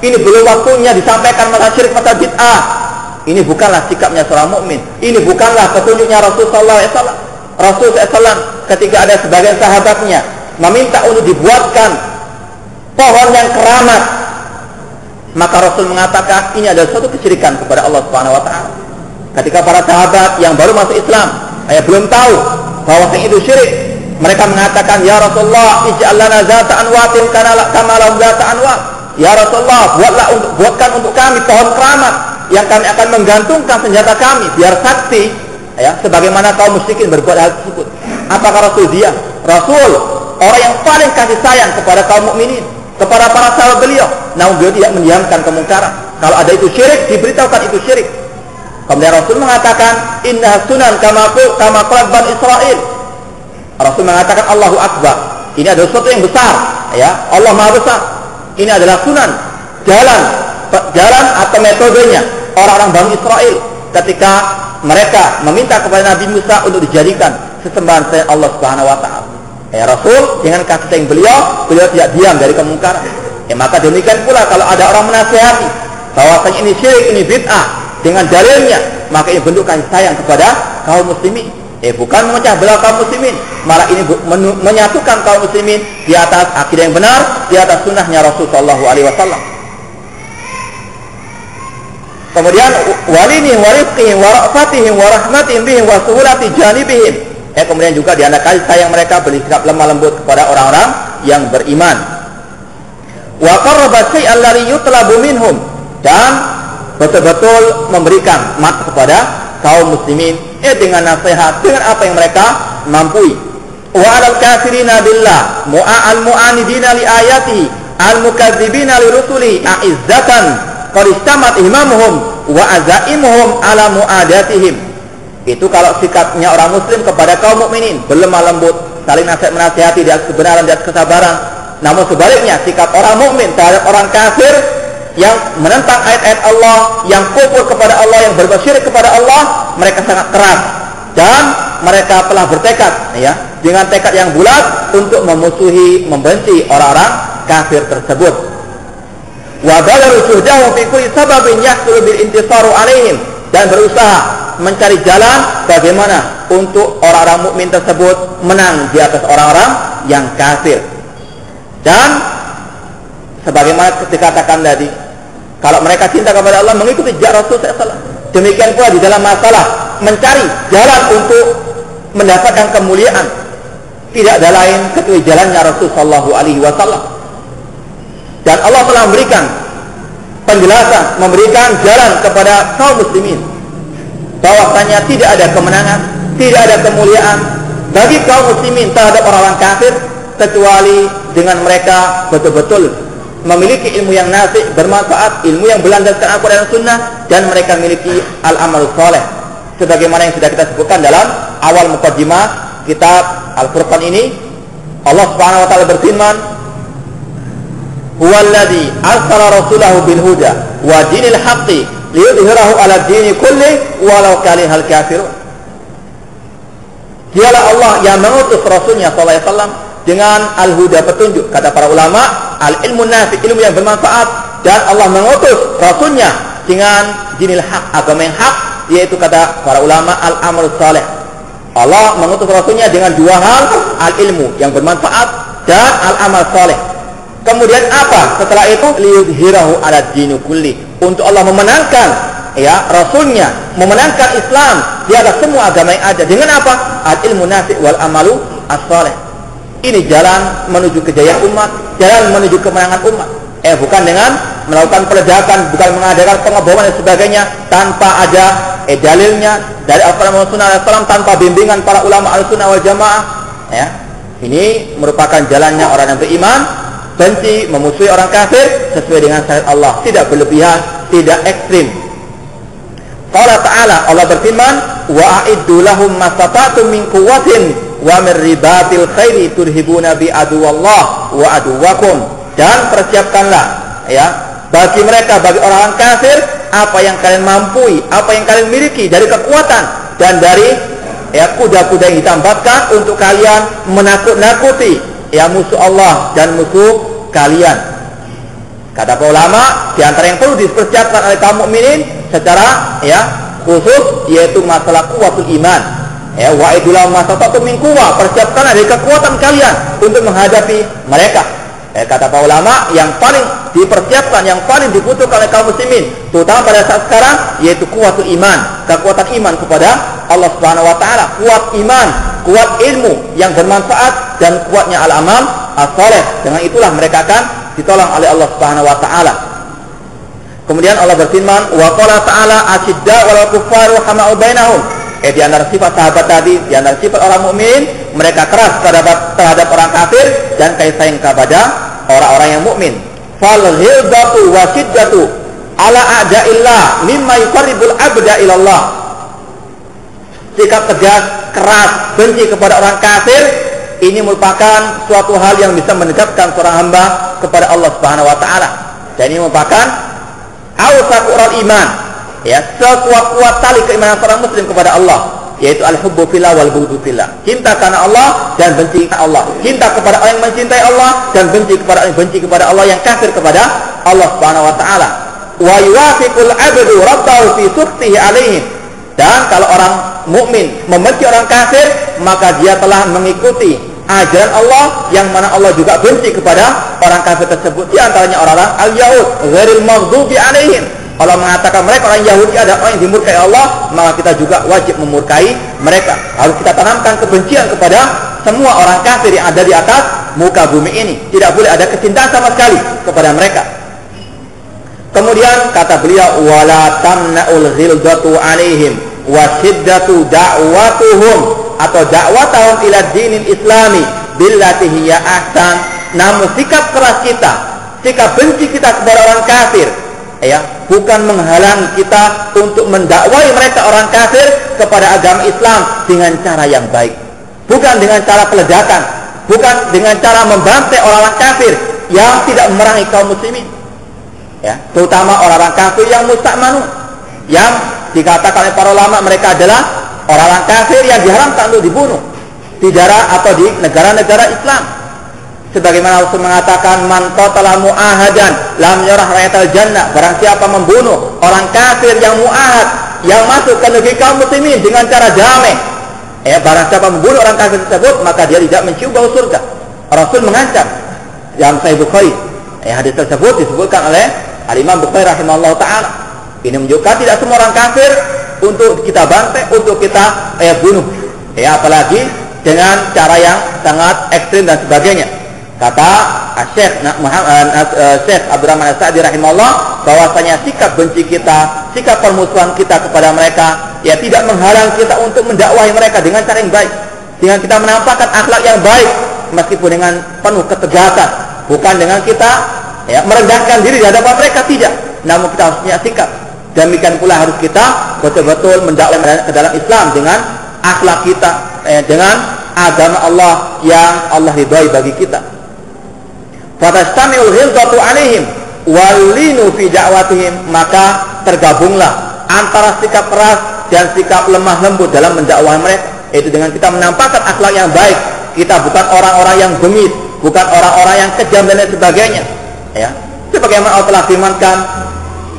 Ini belum waktunya disampaikan masalah syirik, masalah bid'ah. Ini bukanlah sikapnya seorang mukmin. Ini bukanlah petunjuknya Rasul sallallahu alaihi wasallam. Rasul SAW ketika ada sebagian sahabatnya meminta untuk dibuatkan pohon yang keramat, maka Rasul mengatakan ini adalah suatu kesyirikan kepada Allah Subhanahu wa taala. Ketika para sahabat yang baru masuk Islam, belum tahu bahwa itu syirik, mereka mengatakan, "Ya Rasulullah, ij'al lana zata anwatin kama lahum zata anwat." Ya Rasulullah, buatkan untuk kami pohon keramat yang kami akan menggantungkan senjata kami biar sakti, sebagaimana kaum musyrikin berbuat hal tersebut. Apakah Rasul diam? Rasul orang yang paling kasih sayang kepada kaum mukminin, kepada para sahabat beliau, namun beliau tidak mendiamkan kemungkaran. Kalau ada itu syirik, diberitahukan itu syirik. Kemudian Rasul mengatakan, "Inna sunan kama qalat Bani Israil." Rasul mengatakan, Allahu Akbar. Ini adalah sesuatu yang besar, Allah Maha Besar. Ini adalah sunan, jalan atau metodenya orang-orang Bani Israel ketika mereka meminta kepada Nabi Musa untuk dijadikan sesembahan selain Allah Subhanahu wa taala. Rasul dengan kasih sayang beliau tidak diam dari kemungkaran. Maka demikian pula kalau ada orang menasihati bahwasanya ini syirik, ini bid'ah dengan dalilnya, maka ini bentuk kasih sayang kepada kaum muslimin. Bukan memecah belah kaum muslimin, malah ini menyatukan kaum muslimin di atas akidah yang benar, di atas sunnahnya Rasul sallallahu alaihi wasallam. Kemudian walini warifqihim wa ra'fatihim wa rahmatihim bihim wa suhulati janibihim. Kemudian juga di antara kasih sayang mereka bersikap lemah lembut kepada orang-orang yang beriman. Wa qarraba syai'an alladhi yutlabu minhum, dan betul-betul memberikan mat kepada kaum muslimin dengan nasihat, dengan apa yang mereka mampu. Wa 'alal kafirina billah mu'anidina li ayatihi al-mukadzibina li rusuli a'izzatan qad istamat imamuhum wa azaimuhum ala mu'adatihim. Itu kalau sikapnya orang muslim kepada kaum mukminin, berlemah lembut, saling menasihati di atas kebenaran, di atas kesabaran. Namun sebaliknya sikap orang mukmin terhadap orang kafir, yang menentang ayat-ayat Allah, yang kufur kepada Allah, yang berbuat syirik kepada Allah, mereka sangat keras dan mereka telah bertekad dengan tekad yang bulat untuk memusuhi, membenci orang-orang kafir tersebut. Wa balaru juhdahu fi kulli sababin yahsulu bil intisaru alaihim, dan berusaha mencari jalan bagaimana untuk orang-orang mukmin tersebut menang di atas orang-orang yang kafir. Dan sebagaimana dikatakan tadi, kalau mereka cinta kepada Allah, mengikuti jejak Rasul SAW. Demikian pula di dalam masalah mencari jalan untuk mendapatkan kemuliaan, tidak ada lain kecuali jalannya Rasul SAW. Dan Allah telah memberikan penjelasan, memberikan jalan kepada kaum muslimin, bahwasanya tidak ada kemenangan, tidak ada kemuliaan bagi kaum muslimin terhadap orang-orang kafir kecuali dengan mereka betul-betul memiliki ilmu yang nafi', bermanfaat, ilmu yang berlandaskan Al-Quran dan Sunnah, dan mereka memiliki al-amal soleh, sebagaimana yang sudah kita sebutkan dalam awal muqaddimah kitab Al-Furqan ini. Allah Subhanahu wa taala berfirman, "Huwallazi arsala rasulahu bil huda wa dinil haqqi liyudhhirahu 'ala ad-dini kulli walau karihal kafirun." Dialah Allah yang mengutus Rasulnya sallallahu alaihi wasallam dengan al-huda, petunjuk, kata para ulama, al-ilmu nafi', ilmu yang bermanfaat, dan Allah mengutus Rasulnya dengan dinil haq, agama yang hak, yaitu kata para ulama al-amal saleh. Allah mengutus Rasulnya dengan dua hal, al-ilmu yang bermanfaat dan al-amal saleh. Kemudian apa setelah itu? Liyudhhirahu 'ala ad-dini kulli, untuk Allah memenangkan Rasulnya, memenangkan Islam di atas semua agama yang ada. Dengan apa? Al-ilmu nafi' wal amalu as-saleh. Ini jalan menuju kejayaan umat, jalan menuju kemenangan umat. Bukan dengan melakukan peledakan, bukan mengadakan pengeboman dan sebagainya tanpa ada dalilnya dari Al-Quran dan Sunnah, tanpa bimbingan para ulama Al-Sunnah wal Jamaah. Ini merupakan jalannya orang yang beriman, benci, memusuhi orang kafir sesuai dengan syariat Allah, tidak berlebihan, tidak ekstrim. Qala ta'ala, Allah berfirman, wa a'iddu lahum mastata'tum min quwwatin wa min ribatil khairi turhibuna bi aduwallah wa aduwakum, dan persiapkanlah bagi mereka, bagi orang kafir, apa yang kalian mampu, apa yang kalian miliki dari kekuatan dan dari kuda-kuda yang ditambahkan untuk kalian menakut-nakuti musuh Allah dan musuh kalian. Kata para ulama, di antara yang perlu dipersiapkan oleh kaum mukminin secara khusus yaitu masalah kuwatul iman. Wa idulah masatatu min quwwah, persiapkan dari kekuatan kalian untuk menghadapi mereka. Kata para ulama, yang paling dipersiapkan, yang paling dibutuhkan oleh kaum muslimin, terutama pada saat sekarang, yaitu kuwatul iman, kekuatan iman kepada Allah Subhanahu wa taala, kuat iman, kuat ilmu yang bermanfaat, dan kuatnya al-amal as-saleh. Dengan itulah mereka akan ditolong oleh Allah Subhanahu wa taala. Kemudian Allah berfirman, wa qala ta'ala asyidda wal kuffaru hama'u bainahum. Di antara sifat sahabat tadi, di antara sifat orang mukmin, mereka keras terhadap orang kafir dan kasih sayang kepada orang-orang yang mukmin. Fal ghilbatu wa shiddatu ala a'da'illah mimma yuqarribul abda ilallah. Sikap tegas, keras, benci kepada orang kafir, ini merupakan suatu hal yang bisa mendekatkan seorang hamba kepada Allah Subhanahu wa taala. Dan ini merupakan awsaqul iman, sekuat-kuat tali keimanan seorang muslim kepada Allah, yaitu al-hubbu fillah wal bughdu fillah, cinta karena Allah dan benci karena Allah, cinta kepada orang yang mencintai Allah dan benci kepada orang yang benci kepada Allah, yang kafir kepada Allah Subhanahu wa taala. Wa yuwafiqul 'abdu rabbahu fi sukhtihi 'alaihim, dan kalau orang mukmin membenci orang kafir, maka dia telah mengikuti ajaran Allah yang mana Allah juga benci kepada orang kafir tersebut. Di antaranya orang-orang al-yahud, ghairil maghdubi 'alaihim. Kalau mengatakan mereka orang Yahudi adalah orang yang dimurkai Allah, maka kita juga wajib memurkai mereka. Harus kita tanamkan kebencian kepada semua orang kafir yang ada di atas muka bumi ini. Tidak boleh ada kecintaan sama sekali kepada mereka. Kemudian kata beliau, wala tamna'ul ghilzatu 'alaihim wa shiddatu da'watuhum, atau da'watahum ila dinil islami billati hiya ahsan. Namun sikap keras kita, sikap benci kita kepada orang kafir, bukan menghalang kita untuk mendakwai mereka orang kafir kepada agama Islam dengan cara yang baik, bukan dengan cara peledakan, bukan dengan cara membantai orang-orang kafir yang tidak memerangi kaum muslimin. Ya, terutama orang-orang kafir yang musta'manun, yang dikatakan oleh para ulama mereka adalah orang-orang kafir yang diharamkan untuk dibunuh di daerah atau di negara-negara Islam. Sebagaimana Rasul mengatakan, man qatala mu'ahadan lam yarah rayatal jannah, barang siapa membunuh orang kafir yang mu'ahad, yang masuk ke negeri kaum muslimin dengan cara damai, barang siapa membunuh orang kafir tersebut, maka dia tidak mencium bau surga. Rasul mengancam. Dalam Sahih Bukhari, hadis tersebut disebutkan oleh Al-Imam Bukhari rahimahullah ta'ala. Ini menunjukkan tidak semua orang kafir untuk kita bantai, untuk kita bunuh, apalagi dengan cara yang sangat ekstrim dan sebagainya. Kata Syekh Abdurrahman As-Sa'di rahimahullah, bahwasanya sikap benci kita, sikap permusuhan kita kepada mereka, tidak menghalang kita untuk mendakwahi mereka dengan cara yang baik, dengan kita menampakkan akhlak yang baik, meskipun dengan penuh ketegasan, bukan dengan kita merendahkan diri di hadapan mereka, tidak. Namun kita harus punya sikap. Demikian pula harus kita betul-betul mendakwahkan ke dalam Islam dengan akhlak kita, dengan agama Allah yang Allah ridhai bagi kita. Fatastami'ul ghilzatu 'alaihim walinu fi da'watihim, maka tergabunglah antara sikap keras dan sikap lemah lembut dalam mendakwahi mereka, yaitu dengan kita menampakkan akhlak yang baik. Kita bukan orang-orang yang bengis, bukan orang-orang yang kejam dan lain sebagainya. Sebagaimana Allah telah firmankan,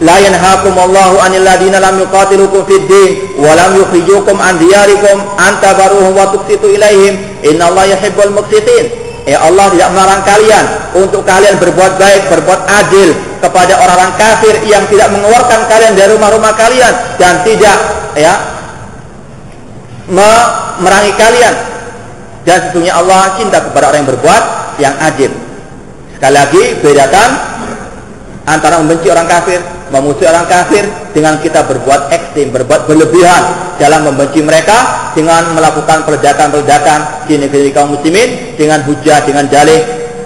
la yanhaakumullahu 'anil ladzina lam yuqatilukum fid din wa lam yukhrijukum an diyarikum an tabarruhum wa tuqsitu ilaihim innallaha yuhibbul muqsitin. Allah tidak melarang kalian untuk kalian berbuat baik, berbuat adil kepada orang-orang kafir yang tidak mengeluarkan kalian dari rumah-rumah kalian dan tidak memerangi kalian. Dan sesungguhnya Allah cinta kepada orang yang berbuat yang adil. Sekali lagi, bedakan antara membenci orang kafir, memusuhi orang kafir, dengan kita berbuat ekstrim, berbuat berlebihan dalam membenci mereka, dengan melakukan peledakan-peledakan di negeri kaum muslimin, dengan hujah, dengan dalih,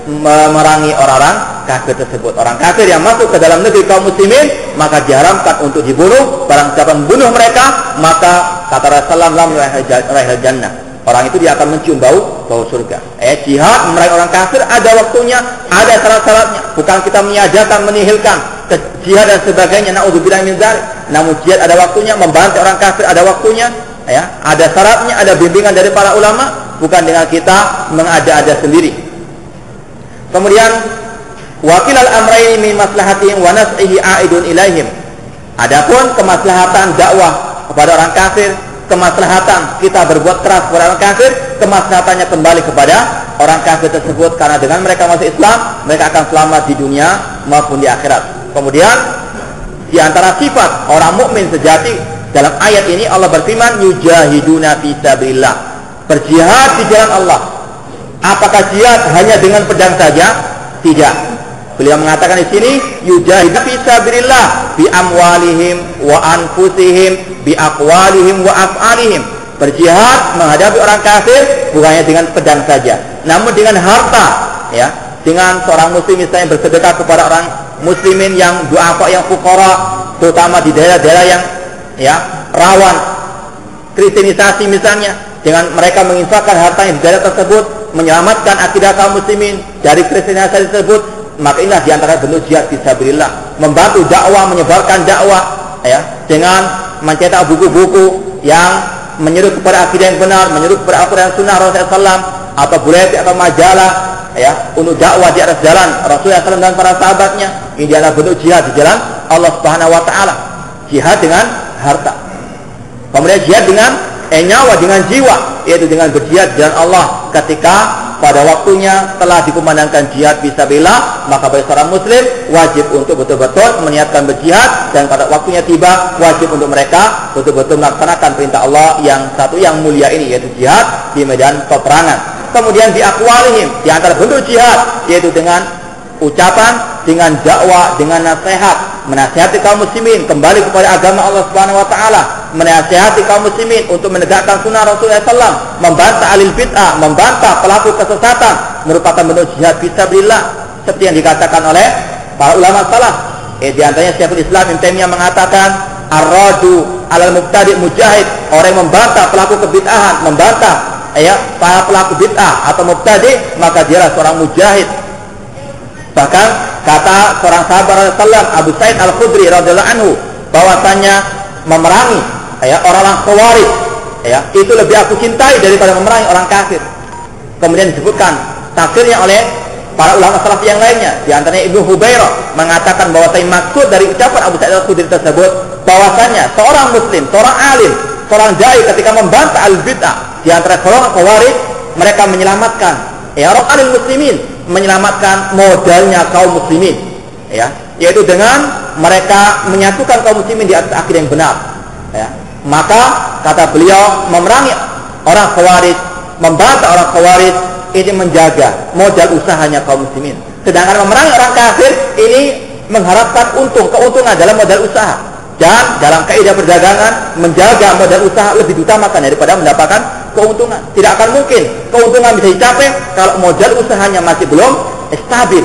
memerangi orang-orang kafir tersebut. Orang kafir yang masuk ke dalam negeri kaum muslimin, maka diharamkan untuk dibunuh. Barang siapa membunuh mereka, maka kata Rasulullah, lam raihal jannah, orang itu dia akan mencium bau surga. Jihad memerangi orang kafir ada waktunya, ada syarat-syaratnya. Bukan kita menyadarkan, menihilkan jihad dan sebagainya, naudzubillah min dzalik. Namun jihad ada waktunya, membantu orang kafir ada waktunya, ada syaratnya, ada bimbingan dari para ulama, bukan dengan kita mengada-ada sendiri. Kemudian wakil al-amrayn min maslahatihim wa nas'ihi a'idun ilaihim. Adapun kemaslahatan dakwah kepada orang kafir, kemaslahatan kita berbuat keras kepada orang kafir, kemaslahatannya kembali kepada orang kafir tersebut, karena dengan mereka masuk Islam, mereka akan selamat di dunia maupun di akhirat. Kemudian di antara sifat orang mukmin sejati dalam ayat ini, Allah berfirman, yujahiduna fi sabilillah, berjihad di jalan Allah. Apakah jihad hanya dengan pedang saja? Tidak. Beliau mengatakan di sini, yujahiduna fi sabilillah bi amwalihim wa anfusihim bi aqwalihim wa af'alihim. Berjihad menghadapi orang kafir bukan hanya dengan pedang saja, namun dengan harta, dengan seorang muslim misalnya bersedekah kepada orang muslimin yang du'afa, yang fuqara, terutama di daerah-daerah yang rawan kristenisasi misalnya, dengan mereka menginfakkan hartanya di daerah tersebut, menyelamatkan akidah kaum muslimin dari kristenisasi tersebut, maka inilah di antara bentuk jihad fisabilillah. Membantu dakwah, menyebarkan dakwah, dengan mencetak buku-buku yang menyeru kepada akidah yang benar, menyeru kepada Al-Quran dan Sunnah Rasulullah SAW, atau buletin atau majalah, untuk dakwah di atas jalan Rasulullah SAW dan para sahabatnya. Ini adalah bentuk jihad di jalan Allah Subhanahu Wa Taala. Jihad dengan harta. Kemudian jihad dengan nyawa, dengan jiwa, yaitu dengan berjihad di jalan Allah ketika pada waktunya telah dikumandangkan jihad fisabilillah, maka bagi seorang muslim wajib untuk betul-betul meniatkan berjihad, dan pada waktunya tiba wajib untuk mereka betul-betul melaksanakan perintah Allah yang satu yang mulia ini, yaitu jihad di medan peperangan. Kemudian di aqwalihim, di antara bentuk jihad yaitu dengan ucapan, dengan dakwah, dengan nasihat, menasihati kaum muslimin kembali kepada agama Allah Subhanahu Wa Taala, menasihati kaum muslimin untuk menegakkan sunnah Rasulullah SAW, membantah alil bid'ah, membantah pelaku kesesatan, merupakan bentuk jihad fisabilillah, seperti yang dikatakan oleh para ulama salaf. Di antaranya Syekhul Islam Ibnu Taimiyah mengatakan, ar-radu alal mubtadi' mujahid, orang yang membantah pelaku kebid'ahan, membantah para pelaku bid'ah atau mubtadi', maka dialah seorang mujahid. Bahkan kata seorang sahabat Rasulullah Abu Sa'id Al-Khudri radhiyallahu anhu bahwasanya memerangi orang-orang Khawarij itu lebih aku cintai daripada memerangi orang kafir. Kemudian disebutkan tafsirnya oleh para ulama salaf yang lainnya, di antaranya Ibnu Hubairah mengatakan bahwasanya maksud dari ucapan Abu Sa'id Al-Khudri tersebut bahwasanya seorang muslim, seorang alim, seorang dai ketika membantah al-bid'ah di antara golongan Khawarij, mereka menyelamatkan orang alim muslimin, menyelamatkan modalnya kaum muslimin, yaitu dengan mereka menyatukan kaum muslimin di atas akidah yang benar. Maka kata beliau, memerangi orang Khawarij, membantah orang Khawarij ini menjaga modal usahanya kaum muslimin. Sedangkan memerangi orang kafir ini mengharapkan keuntungan dalam modal usaha. Dan dalam kaidah perdagangan, menjaga modal usaha lebih diutamakan daripada mendapatkan keuntungan. Tidak akan mungkin keuntungan bisa dicapai kalau modal usahanya masih belum stabil.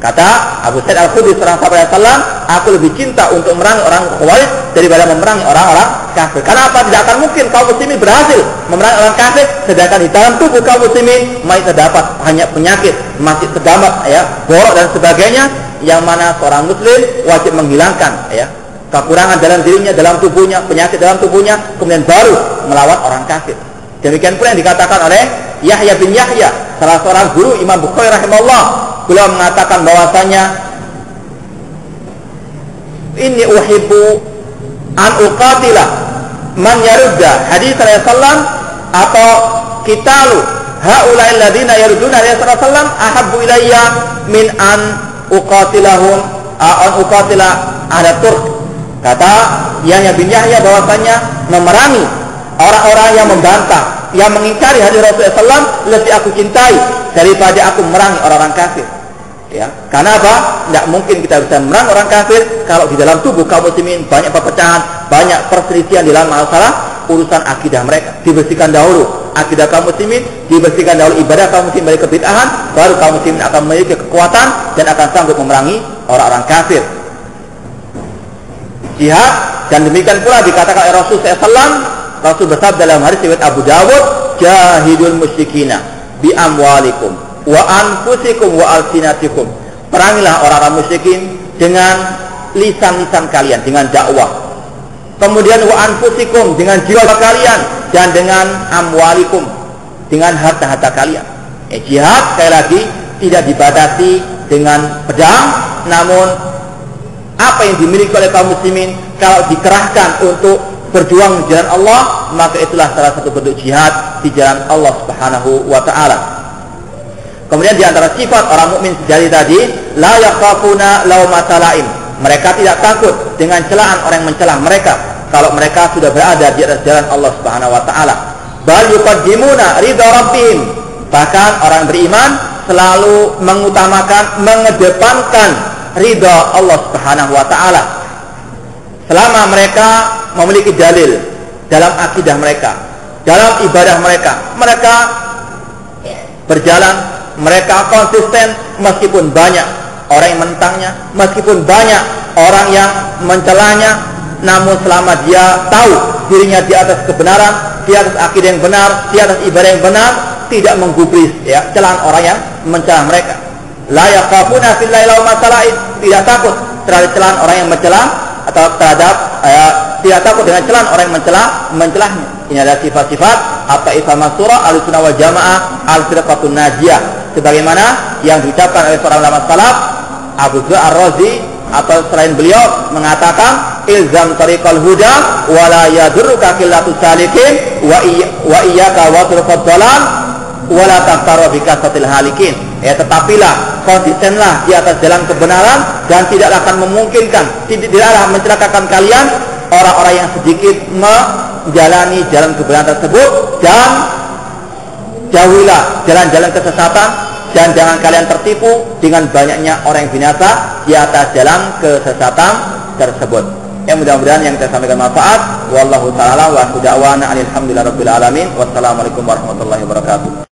Kata Abu Sa'id Al-Khudri seorang sahabat Rasulullah, aku lebih cinta untuk memerangi orang Khawarij daripada memerangi orang-orang kafir. Karena apa? Tidak akan mungkin kaum muslimin berhasil memerangi orang kafir, sedangkan di dalam tubuh kaum muslimin masih terdapat banyak penyakit, masih terdapat borok dan sebagainya, yang mana seorang muslim wajib menghilangkan kekurangan dalam dirinya, dalam tubuhnya, penyakit dalam tubuhnya, kemudian baru melawan orang kafir. Demikian pula yang dikatakan oleh Yahya bin Yahya, salah seorang guru Imam Bukhari rahimahullah. Beliau mengatakan bahwasanya inni uhibbu an uqatila man yarudda hadits Rasulullah atau qitalu haula'il ladina yarudduna hadits Rasulullah ahabbu ilayya min an uqatilahum an uqatila ahla Turk. Kata Yahya bin Yahya bahwasanya memerangi orang-orang yang membantah, yang mengingkari hadis Rasulullah SAW lebih aku cintai daripada aku memerangi orang-orang kafir. Karena apa? Tidak mungkin kita bisa memerangi orang kafir kalau di dalam tubuh kaum muslimin banyak perpecahan, banyak perselisihan di dalam masalah urusan akidah mereka. Dibersihkan dahulu akidah kaum muslimin, dibersihkan dahulu ibadah kaum muslimin dari kebid'ahan, baru kaum muslimin akan memiliki kekuatan dan akan sanggup memerangi orang-orang kafir. Jihad, dan demikian pula dikatakan oleh Rasulullah SAW. Rasul bersabda dalam hadis riwayat Abu Dawud, jahidul musyrikina bi amwalikum wa anfusikum wa alsinatikum. Perangilah orang-orang musyrikin dengan lisan-lisan kalian, dengan dakwah. Kemudian wa anfusikum, dengan jiwa kalian, dan dengan amwalikum, dengan harta-harta kalian. Jihad sekali lagi tidak dibatasi dengan pedang, namun apa yang dimiliki oleh kaum muslimin kalau dikerahkan untuk berjuang di jalan Allah, maka itulah salah satu bentuk jihad di jalan Allah Subhanahu wa taala. Kemudian di antara sifat orang mukmin sejati tadi, la yakhafuna laumata laim. Mereka tidak takut dengan celaan orang yang mencela mereka kalau mereka sudah berada di atas jalan Allah Subhanahu wa taala. Bal yuqaddimuna ridha rabbihim. Bahkan orang beriman selalu mengutamakan, mengedepankan ridha Allah Subhanahu wa taala. Selama mereka memiliki dalil dalam akidah mereka, dalam ibadah mereka, mereka berjalan, mereka konsisten meskipun banyak orang yang menentangnya, meskipun banyak orang yang mencelanya, namun selama dia tahu dirinya di atas kebenaran, di atas akidah yang benar, di atas ibadah yang benar, tidak menggubris celaan orang yang mencela mereka. La yaqafuna fillahi laumata laim, tidak takut terhadap celaan orang yang mencela atau terhadap tidak takut dengan celaan orang yang mencelahnya. Ini adalah sifat-sifat at-taifah mansura al-sunnah wal jamaah al-firqatun najiyah, sebagaimana yang diucapkan oleh seorang ulama salaf Abu Dzar Ar-Razi atau selain beliau mengatakan ilzam tariqal huda wa la yadurruka qillatu salikin wa iyyaka wa turqad dalal wa la taqtaru bi kasatil halikin. Tetapilah konsistenlah di atas jalan kebenaran dan tidaklah akan memungkinkan, tidaklah mencelakakan kalian orang-orang yang sedikit menjalani jalan kebenaran tersebut, dan jauhilah jalan-jalan kesesatan, dan jangan kalian tertipu dengan banyaknya orang yang binasa di atas jalan kesesatan tersebut. Mudah-mudahan yang kita sampaikan manfaat. Wallahu ta'ala wa da'wana alhamdulillahirabbil alamin. Wassalamualaikum warahmatullahi wabarakatuh.